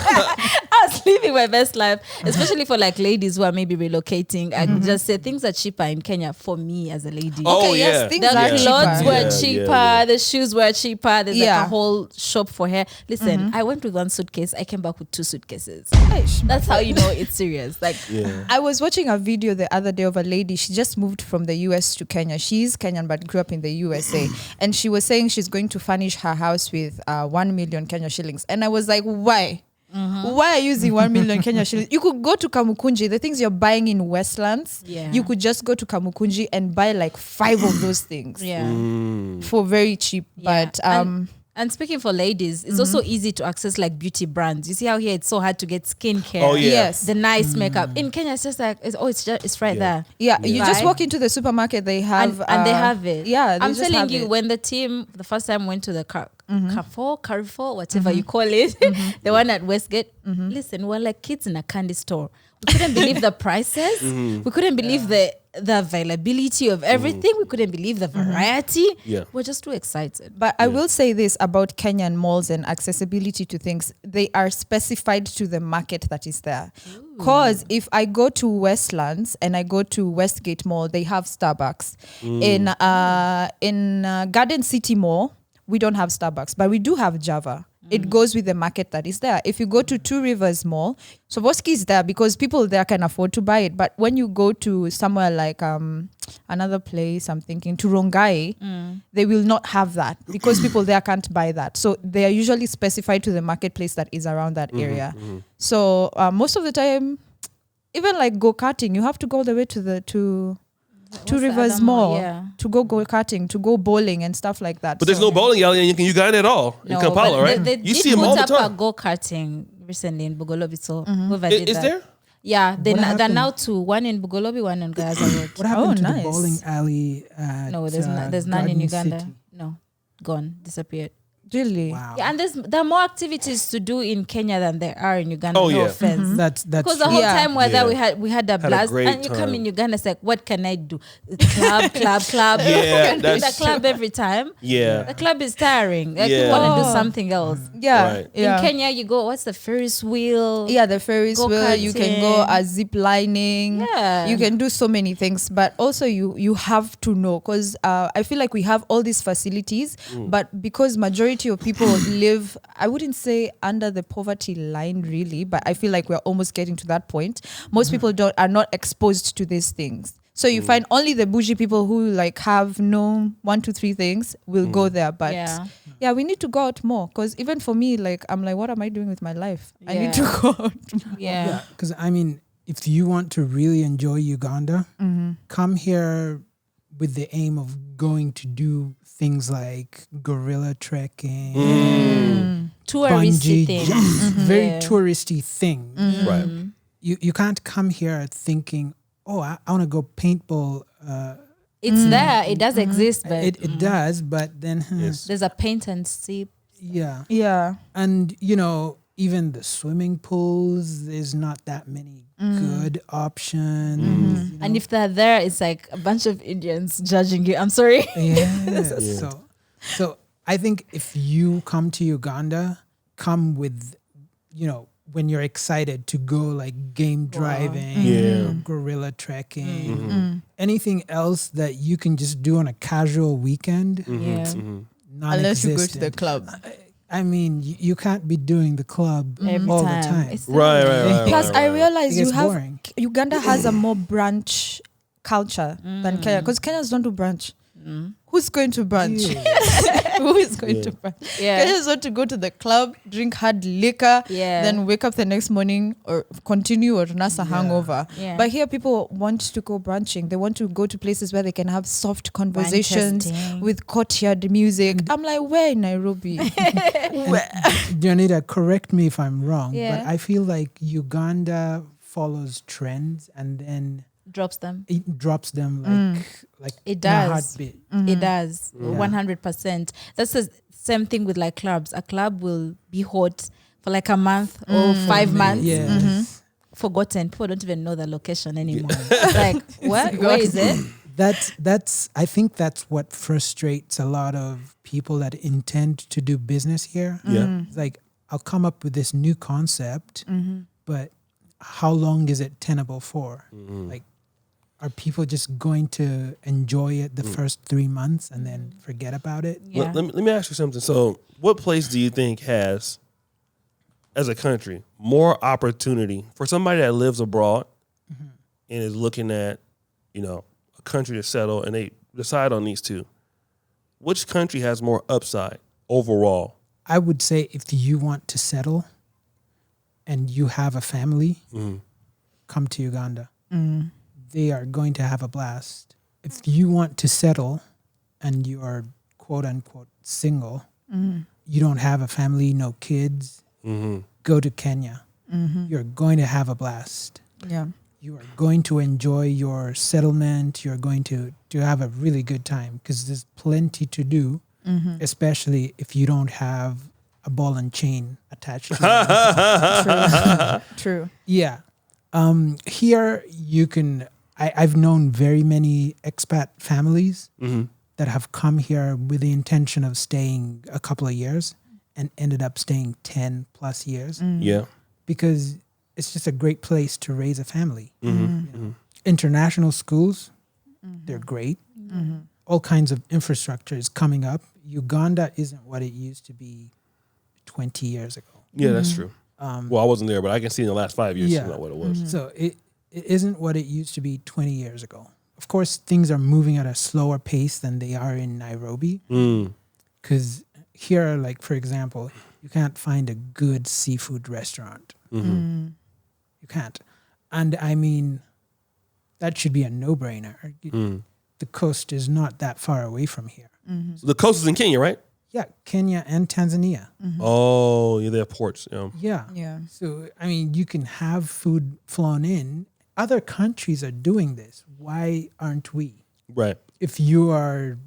Speaker 3: I was living my best life, especially for like ladies who are maybe relocating. I could just say things are cheaper in Kenya for me as a lady.
Speaker 2: Oh,
Speaker 4: Okay, yes,
Speaker 2: yeah.
Speaker 4: things
Speaker 3: The
Speaker 4: are
Speaker 2: Yeah.
Speaker 3: clothes
Speaker 4: cheaper.
Speaker 3: were
Speaker 2: Yeah,
Speaker 3: cheaper.
Speaker 2: yeah.
Speaker 3: The shoes were cheaper. There's like
Speaker 4: Yeah.
Speaker 3: a whole shop for hair. Listen, I went with one suitcase. I came back with 2 suitcases. That's how you know it's serious. Like,
Speaker 2: Yeah.
Speaker 4: I was watching a video the other day of a lady. She just moved from the US to Kenya. She's Kenyan but grew up in the USA. And she was saying she's going to furnish her house with 1 million Kenya shillings. And I was like, why? Why are you using 1 million Kenya shillings? You could go to Kamukunji. The things you're buying in Westlands,
Speaker 3: Yeah.
Speaker 4: you could just go to Kamukunji and buy like 5 of those things
Speaker 3: yeah.
Speaker 4: for very cheap.
Speaker 3: Yeah.
Speaker 4: But
Speaker 3: And speaking for ladies, it's also easy to access like beauty brands. You see how here it's so hard to get skincare.
Speaker 2: Oh, yeah.
Speaker 4: yes.
Speaker 3: The nice makeup. In Kenya, it's just like, it's right there.
Speaker 4: Yeah, you just
Speaker 3: Right?
Speaker 4: walk into the supermarket, they have
Speaker 3: And they have it.
Speaker 4: Yeah, they
Speaker 3: I'm
Speaker 4: just
Speaker 3: telling
Speaker 4: have
Speaker 3: you,
Speaker 4: it.
Speaker 3: when the team the first time went to the Carrefour, whatever you call it, the one at Westgate. Listen, we're like kids in a candy store. We couldn't believe the prices. We couldn't believe the the availability of everything. We couldn't believe the variety.
Speaker 2: Yeah.
Speaker 3: We're just too excited.
Speaker 4: But I will say this about Kenyan malls and accessibility to things. They are specified to the market that is there. Because if I go to Westlands and I go to Westgate Mall, they have Starbucks. In Garden City Mall, we don't have Starbucks, but we do have Java. It goes with the market that is there. If you go to Two Rivers Mall, Sovoski is there because people there can afford to buy it. But when you go to somewhere like another place, I'm thinking to Rongai, they will not have that because people there can't buy that. So they are usually specified to the marketplace that is around that area. So most of the time, even like go-karting, you have to go all the way to Two Rivers Mall to go karting, to go bowling and stuff like that.
Speaker 2: But there's no bowling alley in Uganda at all in Kampala, right?
Speaker 3: They
Speaker 2: You see them all the
Speaker 3: put up
Speaker 2: time.
Speaker 3: a go-karting recently in Bugolobi. So
Speaker 2: Is there?
Speaker 3: Yeah, they're
Speaker 1: happened?
Speaker 3: now two. One in Bugolobi, one in Gaza Road.
Speaker 1: What happened to
Speaker 4: nice.
Speaker 1: the bowling alley at
Speaker 3: No, there's none in
Speaker 1: Garden
Speaker 3: Uganda.
Speaker 1: City?
Speaker 3: No, gone, disappeared.
Speaker 4: Really?
Speaker 1: Wow.
Speaker 3: Yeah, and there are more activities to do in Kenya than there are in Uganda.
Speaker 2: Oh,
Speaker 3: no
Speaker 2: yeah.
Speaker 3: offense.
Speaker 1: That's
Speaker 3: Because the
Speaker 1: true.
Speaker 3: whole
Speaker 4: Yeah.
Speaker 3: time we're there,
Speaker 2: Yeah.
Speaker 3: we had a
Speaker 2: a
Speaker 3: blast,
Speaker 2: great
Speaker 3: and you come
Speaker 2: time.
Speaker 3: in Uganda, it's like, what can I do? Club.
Speaker 2: Yeah,
Speaker 3: the
Speaker 2: that's-
Speaker 3: club every time.
Speaker 2: Yeah.
Speaker 3: The club is tiring. Like you
Speaker 2: Yeah.
Speaker 3: want to do
Speaker 4: Oh.
Speaker 3: something else.
Speaker 4: Yeah.
Speaker 2: Right.
Speaker 4: Yeah.
Speaker 3: In Kenya, you go. What's the Ferris wheel?
Speaker 4: Yeah, the Ferris wheel. You can go
Speaker 3: Go-karting.
Speaker 4: zip lining.
Speaker 3: Yeah.
Speaker 4: You can do so many things, but also you have to know because I feel like we have all these facilities, but because majority of people live, I wouldn't say under the poverty line really, but I feel like we're almost getting to that point. Most people are not exposed to these things. So you find only the bougie people who like have no 1, 2, 3 things will go there. But yeah, we need to go out more because even for me, like I'm like, what am I doing with my life? I need to go out.
Speaker 3: Yeah.
Speaker 1: Because I mean, if you want to really enjoy Uganda, come here with the aim of going to do things like gorilla trekking,
Speaker 3: Touristy
Speaker 1: bungee
Speaker 3: thing.
Speaker 1: jump, very
Speaker 3: Yeah.
Speaker 1: touristy thing.
Speaker 2: Right.
Speaker 1: You can't come here thinking, oh, I want to go paintball.
Speaker 3: It's there. It does exist, but
Speaker 1: It does, but then
Speaker 2: Yes.
Speaker 3: there's a paint and sip.
Speaker 1: yeah.
Speaker 4: Yeah.
Speaker 1: And even the swimming pools, there's not that many good options.
Speaker 3: And if they're there, it's like a bunch of Indians judging you. I'm sorry.
Speaker 1: Yeah. So I think if you come to Uganda, come with, when you're excited to go like game driving, gorilla trekking, anything else that you can just do on a casual weekend.
Speaker 3: Yeah.
Speaker 4: Unless you go to the
Speaker 1: non-existent.
Speaker 4: club.
Speaker 1: I mean, you can't be doing the club
Speaker 3: Every
Speaker 1: all
Speaker 3: time.
Speaker 1: the time.
Speaker 3: It's
Speaker 2: Right.
Speaker 4: Plus, I realize
Speaker 1: It
Speaker 4: you
Speaker 1: gets
Speaker 4: have
Speaker 1: boring.
Speaker 4: Uganda has a more branch culture than Kenya because Kenyans don't do brunch. Who's going to brunch? Who is going to brunch?
Speaker 3: Yeah.
Speaker 4: Kenyans want to go to the club, drink hard liquor,
Speaker 3: Yeah.
Speaker 4: then wake up the next morning or continue or nasa hangover.
Speaker 3: Yeah.
Speaker 4: But here, people want to go brunching. They want to go to places where they can have soft conversations
Speaker 3: testing.
Speaker 4: with courtyard music. I'm like, where in Nairobi?
Speaker 1: Janita, correct me if I'm wrong,
Speaker 3: Yeah.
Speaker 1: but I feel like Uganda follows trends and then
Speaker 3: drops them.
Speaker 1: it drops them like
Speaker 3: It
Speaker 1: in a
Speaker 3: does.
Speaker 1: heartbeat.
Speaker 3: It does. 100%. That's the same thing with like clubs. A club will be hot for like a month or 5 months.
Speaker 1: Yes.
Speaker 3: Forgotten. People don't even know the location anymore. It's like, where is it?
Speaker 1: That's I think that's what frustrates a lot of people that intend to do business here.
Speaker 2: Yeah.
Speaker 1: It's like, I'll come up with this new concept, but how long is it tenable for? Like, are people just going to enjoy it the first 3 months and then forget about it?
Speaker 3: Yeah.
Speaker 2: Let me ask you something. So, what place do you think has, as a country, more opportunity for somebody that lives abroad and is looking at, a country to settle, and they decide on these two? Which country has more upside overall?
Speaker 1: I would say if you want to settle and you have a family, come to Uganda. They are going to have a blast. If you want to settle and you are quote unquote single, you don't have a family, no kids, go to Kenya. You're going to have a blast.
Speaker 4: Yeah.
Speaker 1: You are going to enjoy your settlement. You're going to have a really good time because there's plenty to do, especially if you don't have a ball and chain attached to you.
Speaker 4: True.
Speaker 1: Yeah. Here you can, I've known very many expat families that have come here with the intention of staying a couple of years and ended up staying 10 plus years.
Speaker 2: Yeah.
Speaker 1: Because it's just a great place to raise a family. You know? International schools, they're great. All kinds of infrastructure is coming up. Uganda isn't what it used to be 20 years ago.
Speaker 2: Yeah, that's true. Well, I wasn't there, but I can see in the last 5 years not what it was.
Speaker 1: So it isn't what it used to be 20 years ago. Of course, things are moving at a slower pace than they are in Nairobi. Because here, like, for example, you can't find a good seafood restaurant. You can't. And I mean, that should be a no-brainer. The coast is not that far away from here.
Speaker 2: So the coast is in Kenya, right?
Speaker 1: Yeah, Kenya and Tanzania.
Speaker 2: Oh, yeah, they have ports.
Speaker 1: Yeah.
Speaker 4: Yeah.
Speaker 1: So, I mean, you can have food flown in. Other countries are doing this. Why aren't we?
Speaker 2: Right.
Speaker 1: If you are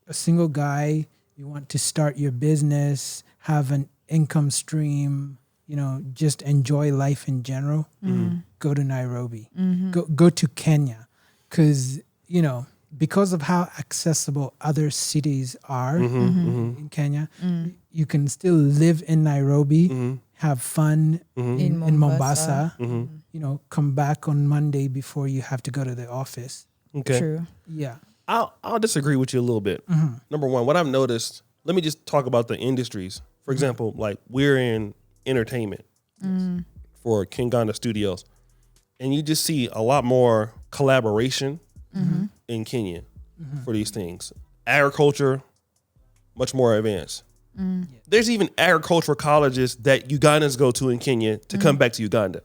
Speaker 1: a single guy, you want to start your business, have an income stream, you know, just enjoy life in general, go to Nairobi. Go to Kenya. Because, you know, because of how accessible other cities are in Kenya, you can still live in Nairobi, have fun in Mombasa, you know, come back on Monday before you have to go to the office.
Speaker 2: Okay.
Speaker 4: True.
Speaker 1: Yeah.
Speaker 2: I'll disagree with you a little bit. Number one, what I've noticed, let me just talk about the industries. For example, like we're in entertainment for Kinganda Studios, and you just see a lot more collaboration in Kenya for these things. Agriculture, much more advanced. There's even agricultural colleges that Ugandans go to in Kenya to come back to Uganda.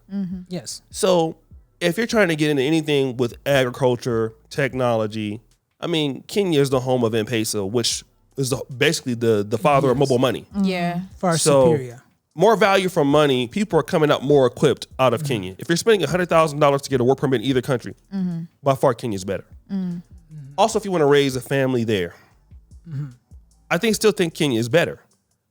Speaker 1: Yes.
Speaker 2: So if you're trying to get into anything with agriculture, technology, I mean, Kenya is the home of M-Pesa, which is basically the father of mobile money.
Speaker 3: Yeah.
Speaker 1: Far
Speaker 2: So,
Speaker 1: superior.
Speaker 2: More value for money. People are coming out more equipped out of Kenya. If you're spending $100,000 to get a work permit in either country, by far Kenya is better. Also, if you want to raise a family there, I still think Kenya is better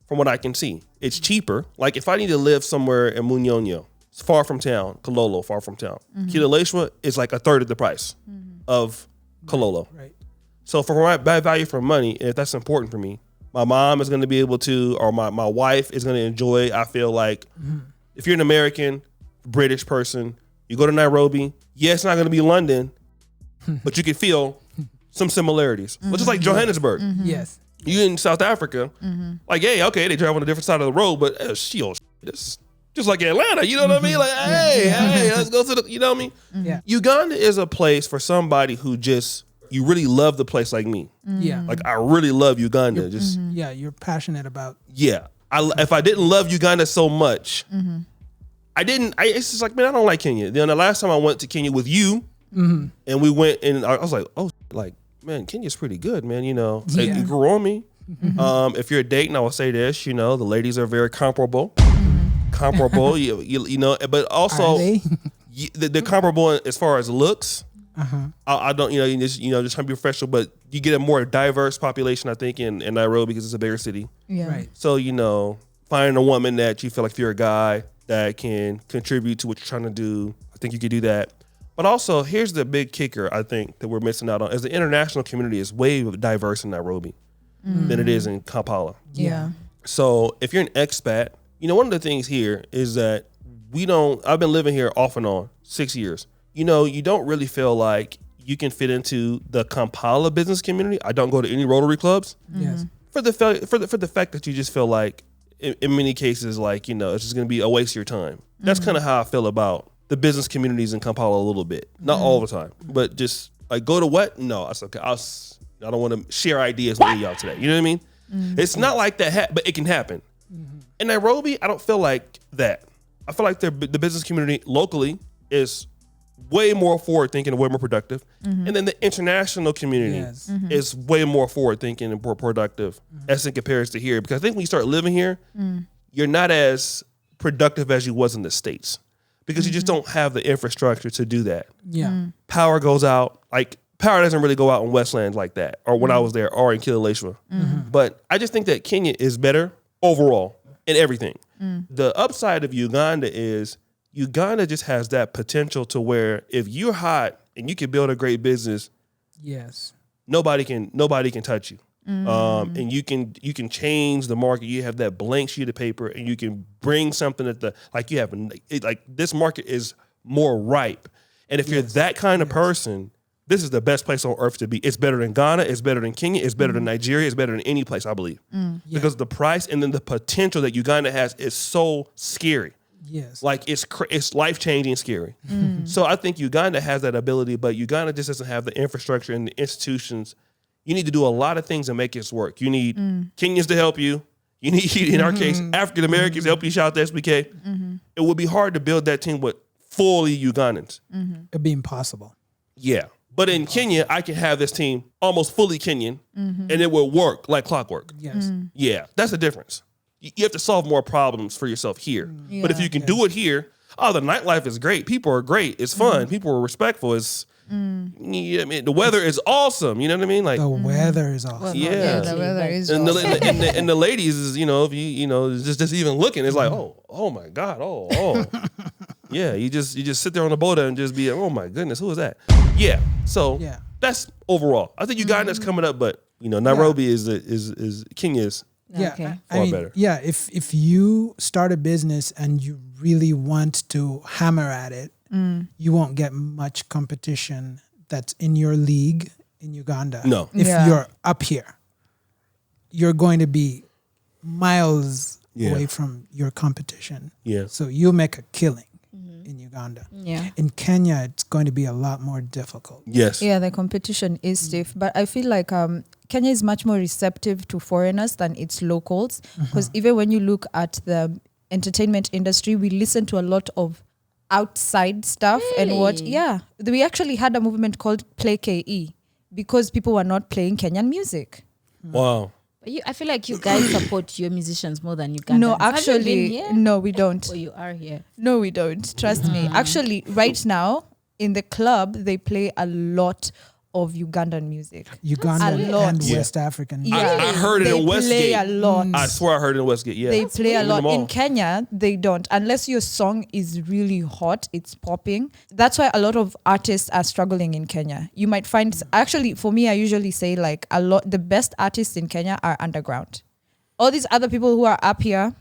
Speaker 2: from what I can see. It's cheaper. Like if I need to live somewhere in Munyonyo, it's far from town, Kololo, far from town. Kileleshwa is like a third of the price of Kololo.
Speaker 1: Right.
Speaker 2: So for my value for money, if that's important for me, my mom is going to be able to, or my wife is going to enjoy. I feel like if you're an American, British person, you go to Nairobi, yeah, it's not going to be London, but you can feel some similarities. Well, just like Johannesburg.
Speaker 1: Yes.
Speaker 2: You in South Africa, like, hey, okay, they drive on a different side of the road, but this just like Atlanta, you know what I mean? Like, hey, let's go to the, you know what I mean?
Speaker 1: Yeah.
Speaker 2: Uganda is a place for somebody who just, you really love the place like me.
Speaker 1: Yeah.
Speaker 2: Like, I really love Uganda.
Speaker 1: Yeah, you're passionate about.
Speaker 2: Yeah. If I didn't love Uganda so much, it's just like, man, I don't like Kenya. Then the last time I went to Kenya with you, and we went, and I was like, oh, like, man, Kenya's pretty good, man. You know,
Speaker 1: Yeah.
Speaker 2: you grew on me. If you're dating, I will say this, you know, the ladies are very comparable. You know, but also
Speaker 1: Are they?
Speaker 2: they're comparable as far as looks. I don't, you know, just trying to be professional, but you get a more diverse population, I think, in Nairobi because it's a bigger city.
Speaker 4: Yeah.
Speaker 1: Right.
Speaker 2: So, you know, finding a woman that you feel like if you're a guy that can contribute to what you're trying to do, I think you could do that. But also, here's the big kicker, I think, that we're missing out on, is the international community is way diverse in Nairobi than it is in Kampala.
Speaker 4: Yeah.
Speaker 2: So if you're an expat, you know, one of the things here is that I've been living here off and on 6 years. You know, you don't really feel like you can fit into the Kampala business community. I don't go to any Rotary clubs.
Speaker 1: Yes.
Speaker 2: For the fact that you just feel like, in many cases, like, you know, it's just going to be a waste of your time. That's kind of how I feel about the business communities in Kampala a little bit. Not all the time, but just like, go to what? No, that's okay. I don't want to share ideas with y'all today. You know what I mean? It's not like that, but it can happen. In Nairobi, I don't feel like that. I feel like the business community locally is way more forward thinking and way more productive. And then the international community is way more forward thinking and more productive as it compares to here. Because I think when you start living here, you're not as productive as you was in the States. Because you just don't have the infrastructure to do that.
Speaker 1: Yeah.
Speaker 2: Power goes out. Like, power doesn't really go out in Westlands like that, or when I was there, or in Kileleshwa. But I just think that Kenya is better overall in everything. The upside of Uganda is Uganda just has that potential to where if you're hot and you can build a great business.
Speaker 1: Yes.
Speaker 2: Nobody can touch you. And you can change the market. You have that blank sheet of paper, and you can bring something like this market is more ripe. And if you're that kind of person, this is the best place on earth to be. It's better than Ghana. It's better than Kenya. It's better than Nigeria. It's better than any place, I believe. Because the price and then the potential that Uganda has is so scary.
Speaker 1: Yes.
Speaker 2: Like it's life-changing scary. So I think Uganda has that ability, but Uganda just doesn't have the infrastructure and the institutions. You need to do a lot of things to make this work. You need Kenyans to help you. You need, in our case, African Americans to help you shout the SBK. It would be hard to build that team with fully Ugandans.
Speaker 1: It'd be impossible.
Speaker 2: Yeah. But in Kenya, I can have this team almost fully Kenyan, and it will work like clockwork.
Speaker 1: Yes.
Speaker 2: Yeah, that's the difference. You have to solve more problems for yourself here. But if you can do it here, the nightlife is great. People are great. It's fun. People are respectful. It's the weather is awesome. You know what I mean? Like
Speaker 1: the weather is awesome.
Speaker 2: Yeah,
Speaker 4: the weather is
Speaker 2: and
Speaker 4: awesome.
Speaker 2: and the ladies is if you just even looking, it's like oh my God, oh. Yeah, you just sit there on the boat and just be oh my goodness, who is that? Yeah, so that's overall. I think Uganda's coming up, but Nairobi is Kenya's.
Speaker 1: Yeah,
Speaker 3: Okay.
Speaker 1: I mean,
Speaker 2: better.
Speaker 1: yeah. If you start a business and you really want to hammer at it, you won't get much competition that's in your league in Uganda.
Speaker 2: No.
Speaker 1: If you're up here, you're going to be miles away from your competition.
Speaker 2: Yeah.
Speaker 1: So you'll make a killing in Uganda.
Speaker 3: Yeah.
Speaker 1: In Kenya, it's going to be a lot more difficult.
Speaker 2: Yes.
Speaker 4: Yeah, the competition is stiff, but I feel like Kenya is much more receptive to foreigners than its locals. Because even when you look at the entertainment industry, we listen to a lot of outside stuff and what. Yeah, we actually had a movement called Play KE because people were not playing Kenyan music.
Speaker 2: Wow.
Speaker 3: But I feel like you guys support your musicians more than Ugandans.
Speaker 4: No,
Speaker 3: Have you been
Speaker 4: actually,
Speaker 3: here?
Speaker 4: no, we don't.
Speaker 3: Oh, you are here.
Speaker 4: No, we don't. Trust me. Actually, right now in the club, they play a lot of Ugandan music.
Speaker 1: Ugandan
Speaker 4: A lot.
Speaker 1: and
Speaker 2: Yeah.
Speaker 1: West African.
Speaker 2: I heard it
Speaker 4: they
Speaker 2: in Westgate.
Speaker 4: play a lot.
Speaker 2: I swear I heard it in Westgate. Yeah.
Speaker 4: They play a
Speaker 2: In
Speaker 4: lot.
Speaker 2: the mall.
Speaker 4: In Kenya, they don't. Unless your song is really hot, it's popping. That's why a lot of artists are struggling in Kenya. You might find, actually, for me, I usually say like the best artists in Kenya are underground. All these other people who are up here,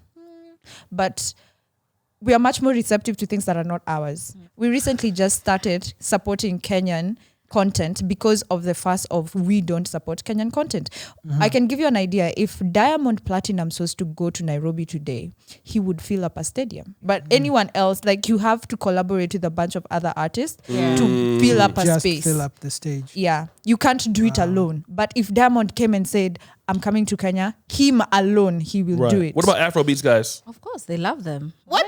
Speaker 4: but we are much more receptive to things that are not ours. We recently just started supporting Kenyan content because of the fuss of we don't support Kenyan content. I can give you an idea. If Diamond Platinum was to go to Nairobi today, he would fill up a stadium. But anyone else, like you have to collaborate with a bunch of other artists to fill up a
Speaker 1: Just
Speaker 4: space.
Speaker 1: fill up the stage.
Speaker 4: Yeah, you can't do it alone. But if Diamond came and said, I'm coming to Kenya, him alone, he will do it.
Speaker 2: What about Afrobeats guys?
Speaker 3: Of course, they love them.
Speaker 4: What?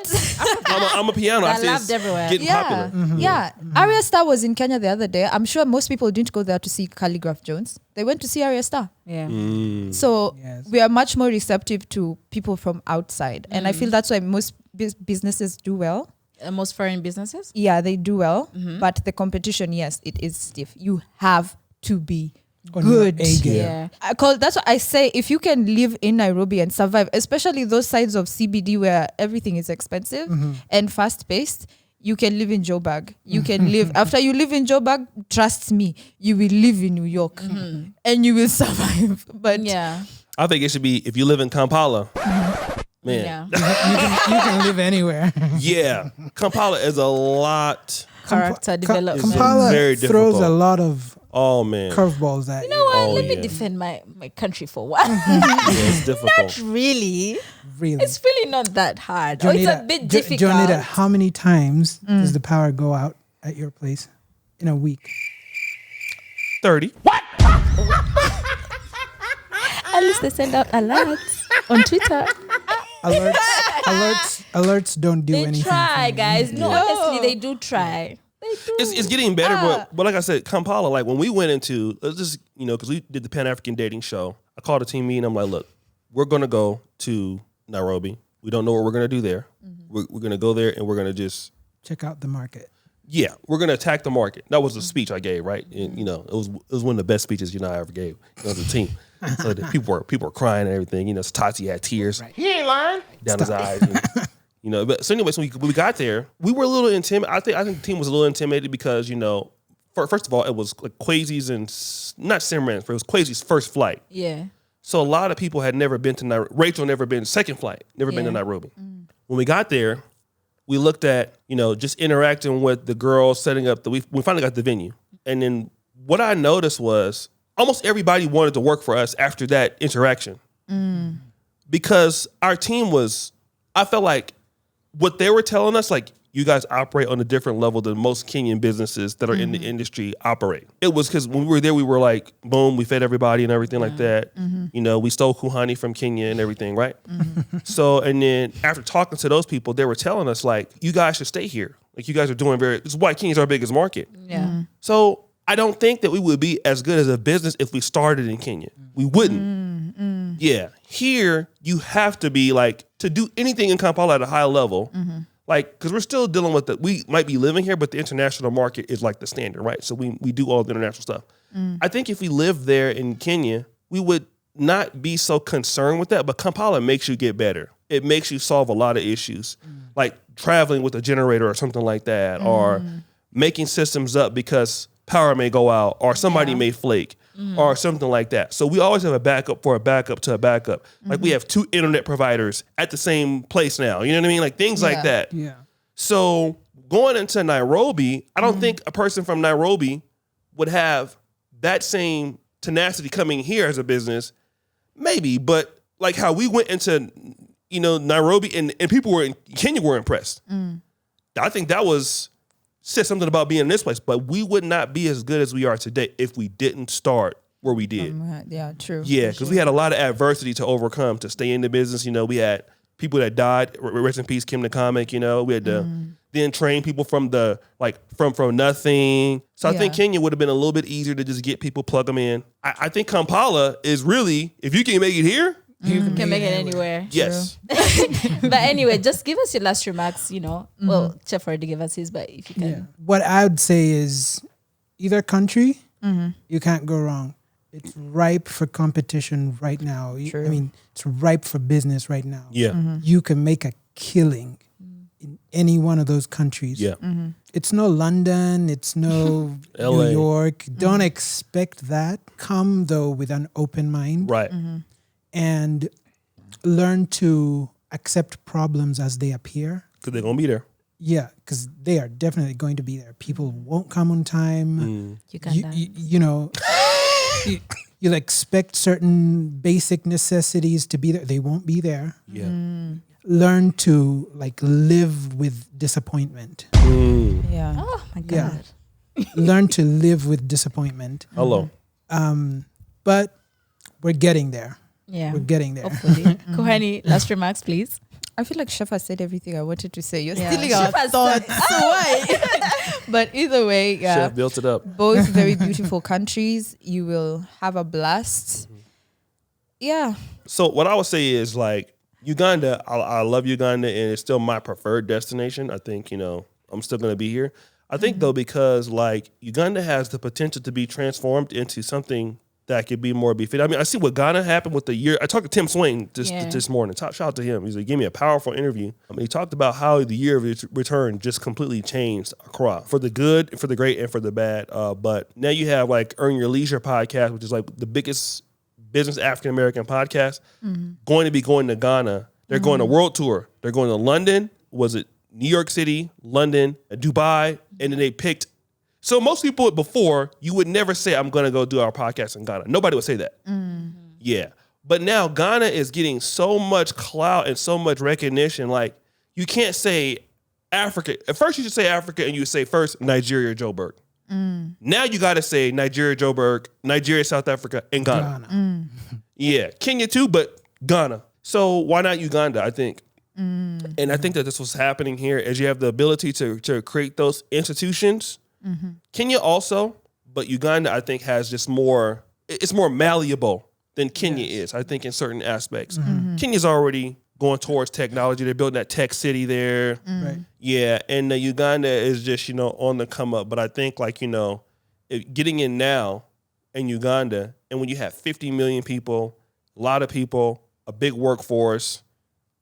Speaker 2: I'm a piano. I
Speaker 3: They're
Speaker 2: see
Speaker 3: loved
Speaker 2: it's
Speaker 3: everywhere.
Speaker 2: getting popular.
Speaker 4: Yeah. Arya Star was in Kenya the other day. I'm sure most people didn't go there to see Calligraph Jones. They went to see Arya Star.
Speaker 3: Yeah.
Speaker 4: So
Speaker 1: Yes.
Speaker 4: we are much more receptive to people from outside. And I feel that's why most businesses do well.
Speaker 3: Most foreign businesses?
Speaker 4: Yeah, they do well. But the competition, yes, it is stiff. You have to be
Speaker 1: On your
Speaker 4: good.
Speaker 1: A game.
Speaker 3: Yeah.
Speaker 4: That's what I say. If you can live in Nairobi and survive, especially those sides of CBD where everything is expensive and fast paced, you can live in Joburg. You can live after you live in Joburg. Trust me, you will live in New York and you will survive. But
Speaker 3: Yeah.
Speaker 2: I think it should be if you live in Kampala. Man,
Speaker 3: Yeah.
Speaker 1: You can live anywhere.
Speaker 2: yeah. Kampala is a lot.
Speaker 3: Character development.
Speaker 1: Kampala
Speaker 2: very
Speaker 1: throws
Speaker 2: difficult.
Speaker 1: a lot of
Speaker 2: Oh man,
Speaker 1: curveballs at you.
Speaker 3: You know what?
Speaker 2: Oh,
Speaker 3: Let me
Speaker 2: yeah.
Speaker 3: defend my country for one.
Speaker 2: yeah, it's difficult.
Speaker 3: Not really.
Speaker 1: Really.
Speaker 3: It's really not that hard. Or it's a bit difficult.
Speaker 1: Jonita, how many times does the power go out at your place in a week?
Speaker 2: 30.
Speaker 3: At least they send out alerts on Twitter.
Speaker 1: Alerts don't do
Speaker 3: They
Speaker 1: anything.
Speaker 3: try,
Speaker 1: for me.
Speaker 3: guys. No, honestly, they do try. They do.
Speaker 2: It's getting better, but like I said, Kampala, like when we went into, let's just, because we did the Pan-African dating show, I called a team meeting. I'm like, look, we're going to go to Nairobi. We don't know what we're going to do there. We're going to go there and we're going to just,
Speaker 1: Check out the market.
Speaker 2: yeah, we're going to attack the market. That was the speech I gave, right? And, it was one of the best speeches, I ever gave as a team. So the people were crying and everything. Tati had tears. Right. He ain't lying. Down his eyes. But so anyway, so we got there. We were a little intimidated. I think the team was a little intimidated because, first of all, it was like Kwesi's and not Simran's, but it was Kwesi's first flight.
Speaker 3: Yeah.
Speaker 2: So a lot of people had never been to Nairobi. Rachel never been second flight, never been to Nairobi. When we got there, we looked at, just interacting with the girls, setting up we finally got the venue. And then what I noticed was almost everybody wanted to work for us after that interaction. Because our team I felt like what they were telling us, like, you guys operate on a different level than most Kenyan businesses that are in the industry operate. It was because when we were there, we were like, boom, we fed everybody and everything like that. We stole kuhani from Kenya and everything, right? So, and then after talking to those people, they were telling us, like, you guys should stay here. Like, you guys are doing this is why Kenya's our biggest market.
Speaker 3: Yeah.
Speaker 2: So I don't think that we would be as good as a business if we started in Kenya. We wouldn't. Yeah. Here, you have to be like, to do anything in Kampala at a high level, like, because we're still dealing with we might be living here, but the international market is like the standard, right? So we do all the international stuff. I think if we lived there in Kenya, we would not be so concerned with that, but Kampala makes you get better. It makes you solve a lot of issues, like traveling with a generator or something like that, or making systems up because power may go out or somebody may flake or something like that. So we always have a backup for a backup to a backup. Like, we have 2 internet providers at the same place now. You know what I mean? Like, things like that.
Speaker 1: Yeah.
Speaker 2: So going into Nairobi, I don't think a person from Nairobi would have that same tenacity coming here as a business. Maybe, but like how we went into, Nairobi and people in Kenya were impressed. I think that said something about being in this place, but we would not be as good as we are today if we didn't start where we did.
Speaker 4: Yeah, true.
Speaker 2: Yeah, because we had a lot of adversity to overcome to stay in the business. We had people that died. Rest in peace, Kim the Comic. We had to then train people from from nothing. So I think Kenya would have been a little bit easier to just get people, plug them in. I think Kampala is really, if you can make it here,
Speaker 3: You can make it anywhere.
Speaker 2: Yes.
Speaker 3: But anyway, just give us your last remarks, Well, Chef already gave us his, but if you can.
Speaker 1: Yeah. What I would say is either country, you can't go wrong. It's ripe for competition right now.
Speaker 4: True.
Speaker 1: I mean, it's ripe for business right now.
Speaker 2: Yeah.
Speaker 1: You can make a killing in any one of those countries.
Speaker 2: Yeah.
Speaker 1: It's no London. It's no
Speaker 2: LA.
Speaker 1: New York. Don't expect that. Come, though, with an open mind.
Speaker 2: Right.
Speaker 1: And learn to accept problems as they appear.
Speaker 2: Because they're going to be there.
Speaker 1: Yeah, because they are definitely going to be there. People won't come on time.
Speaker 3: Uganda.
Speaker 1: You'll expect certain basic necessities to be there. They won't be there.
Speaker 2: Yeah.
Speaker 1: Learn to live with disappointment.
Speaker 4: Yeah.
Speaker 3: Oh my God.
Speaker 1: Yeah. Learn to live with disappointment.
Speaker 2: Hello.
Speaker 1: But we're getting there.
Speaker 3: Yeah.
Speaker 1: We're getting there.
Speaker 3: Hopefully. Kuhani, last remarks, please.
Speaker 4: I feel like Chef has said everything I wanted to say. You're
Speaker 3: Yeah.
Speaker 4: stealing
Speaker 3: Chef
Speaker 4: our
Speaker 3: has
Speaker 4: thoughts.
Speaker 3: said-
Speaker 4: Why? But either way,
Speaker 2: Chef built it up.
Speaker 4: both very beautiful countries. You will have a blast. Yeah.
Speaker 2: So what I would say is Uganda, I love Uganda and it's still my preferred destination. I think, I'm still going to be here. I think though, because Uganda has the potential to be transformed into something that could be more befitting. I mean, I see what Ghana happened with the year. I talked to Tim Swain this morning. Shout out to him. He gave me a powerful interview. He talked about how the year of return just completely changed across for the good, for the great, and for the bad. But now you have Earn Your Leisure podcast, which is the biggest business African-American podcast, going to be going to Ghana. They're going to world tour. They're going to London. Was it New York City, London, Dubai? And then they picked. So most people before, you would never say, I'm going to go do our podcast in Ghana. Nobody would say that. Yeah. But now Ghana is getting so much clout and so much recognition. You can't say Africa. At first you should say Africa and you would say first Nigeria, Joburg. Now you got to say Nigeria, Joburg, Nigeria, South Africa, and Ghana. Yeah. Kenya too, but Ghana. So why not Uganda, I think. And I think that this was happening here as you have the ability to create those institutions. Kenya also, but Uganda I think has just more, it's more malleable than Kenya is, I think, in certain aspects. Kenya's already going towards technology. They're building that tech city there.
Speaker 1: Right.
Speaker 2: Yeah, and Uganda is just, on the come up. But I think getting in now in Uganda, and when you have 50 million people, a lot of people, a big workforce,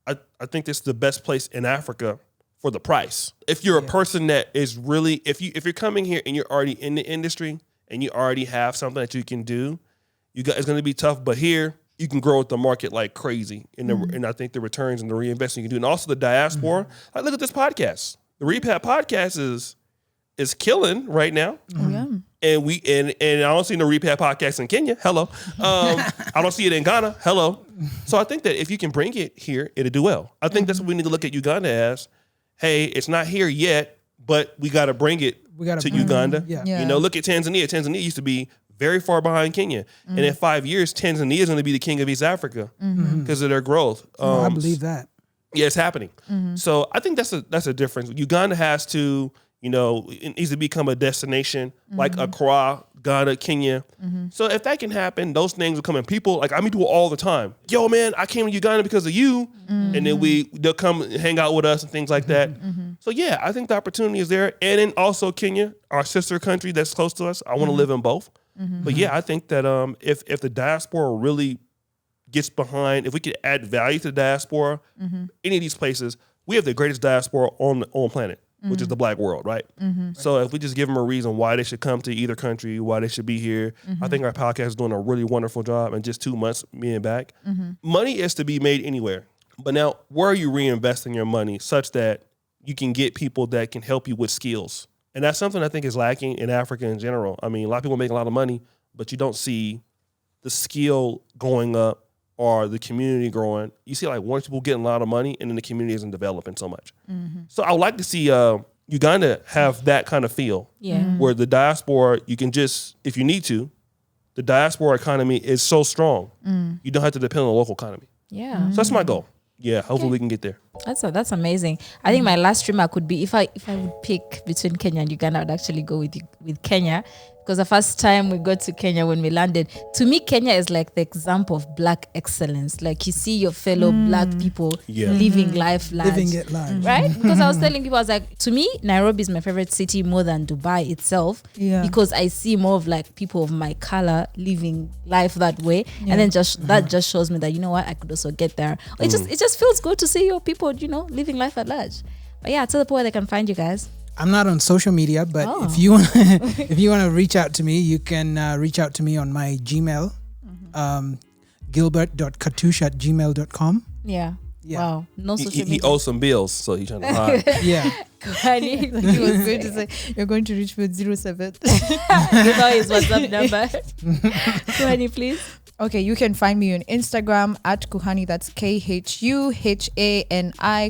Speaker 2: I think this is the best place in Africa for the price. If you're a person that is really, if you're coming here and you're already in the industry and you already have something that you can do, it's going to be tough. But here, you can grow with the market like crazy. And I think the returns and the reinvestment you can do. And also the diaspora. Like, look at this podcast. The Repat Podcast is killing right now.
Speaker 4: Yeah.
Speaker 2: And I don't see no Repat Podcast in Kenya. Hello. I don't see it in Ghana. Hello. So I think that if you can bring it here, it'll do well. I think that's what we need to look at Uganda as. Hey, it's not here yet, but we got to bring it to Uganda.
Speaker 1: Yeah.
Speaker 2: You know, look at Tanzania. Tanzania used to be very far behind Kenya. And in 5 years, Tanzania is going to be the king of East Africa because of their growth.
Speaker 1: I believe that.
Speaker 2: Yeah, it's happening. So I think that's a difference. Uganda has to, you know, it needs to become a destination like Accra, Ghana, Kenya. So if that can happen, those things will come in. People, like, I meet people all the time. Yo, man, I came to Uganda because of you. And then they'll come and hang out with us and things like that. So yeah, I think the opportunity is there. And then also Kenya, our sister country that's close to us. I want to live in both. But yeah, I think that if the diaspora really gets behind, if we could add value to the diaspora, any of these places, we have the greatest diaspora on the planet, which is the Black world, right? So if we just give them a reason why they should come to either country, why they should be here, I think our podcast is doing a really wonderful job in just 2 months being back. Money is to be made anywhere. But now, where are you reinvesting your money such that you can get people that can help you with skills? And that's something I think is lacking in Africa in general. I mean, a lot of people make a lot of money, but you don't see the skill going up or the community growing. You see like one people getting a lot of money and then the community isn't developing so much. So I would like to see Uganda have that kind of feel where the diaspora, you can just, if you need to, the diaspora economy is so strong. You don't have to depend on the local economy.
Speaker 3: Yeah.
Speaker 2: So that's my goal. Yeah, hopefully we can get there.
Speaker 3: That's amazing. I think my last remark could be if I would pick between Kenya and Uganda, I would actually go with Kenya. Because the first time we got to Kenya when we landed, to me, Kenya is like the example of Black excellence. Like you see your fellow Black people living life large.
Speaker 1: Living it large.
Speaker 3: Right? Because I was telling people, I was like, to me, Nairobi is my favorite city more than Dubai itself. Yeah. Because I see more of like people of my color living life that way. Yeah. And then that just shows me that, you know what, I could also get there. It just feels good to see your people, you know, living life at large. But yeah, tell the people where they can find you guys.
Speaker 1: I'm not on social media, but if you want to reach out to me, you can reach out to me on my Gmail, gilbert.katush@gmail.com.
Speaker 3: Yeah. Wow. No social media.
Speaker 2: He owes some bills, so he's trying to hide.
Speaker 1: Yeah.
Speaker 4: He was going to say, you're going to reach with 07.
Speaker 3: You know his WhatsApp number. Kuhani, please.
Speaker 4: Okay, you can find me on Instagram at Kuhani. That's KHUHANI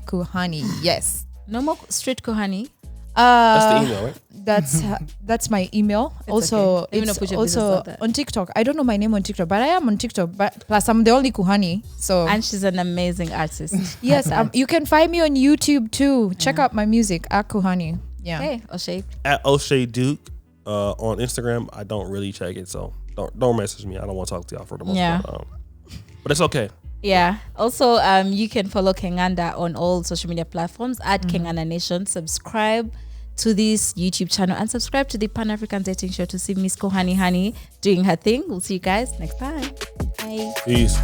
Speaker 4: Kuhani. Yes.
Speaker 3: No more straight Kuhani.
Speaker 2: That's the email, right?
Speaker 4: That's my email.
Speaker 3: It's
Speaker 4: also,
Speaker 3: okay.
Speaker 4: it's also on TikTok. I don't know my name on TikTok, but I am on TikTok. But plus, I'm the only Kuhani. So
Speaker 3: and she's an amazing artist.
Speaker 4: Yes, you can find me on YouTube too. Check out my music at Kuhani. Yeah.
Speaker 3: Hey, O'Shea.
Speaker 2: At O'Shea Duke on Instagram. I don't really check it, so don't message me. I don't want to talk to y'all for the most part. But it's okay.
Speaker 3: Yeah. Also, you can follow Kenganda on all social media platforms at Kenganda Nation. Subscribe to this YouTube channel and subscribe to the Pan-African Dating Show to see Miss Kuhani Hani doing her thing. We'll see you guys next time. Bye.
Speaker 2: Peace.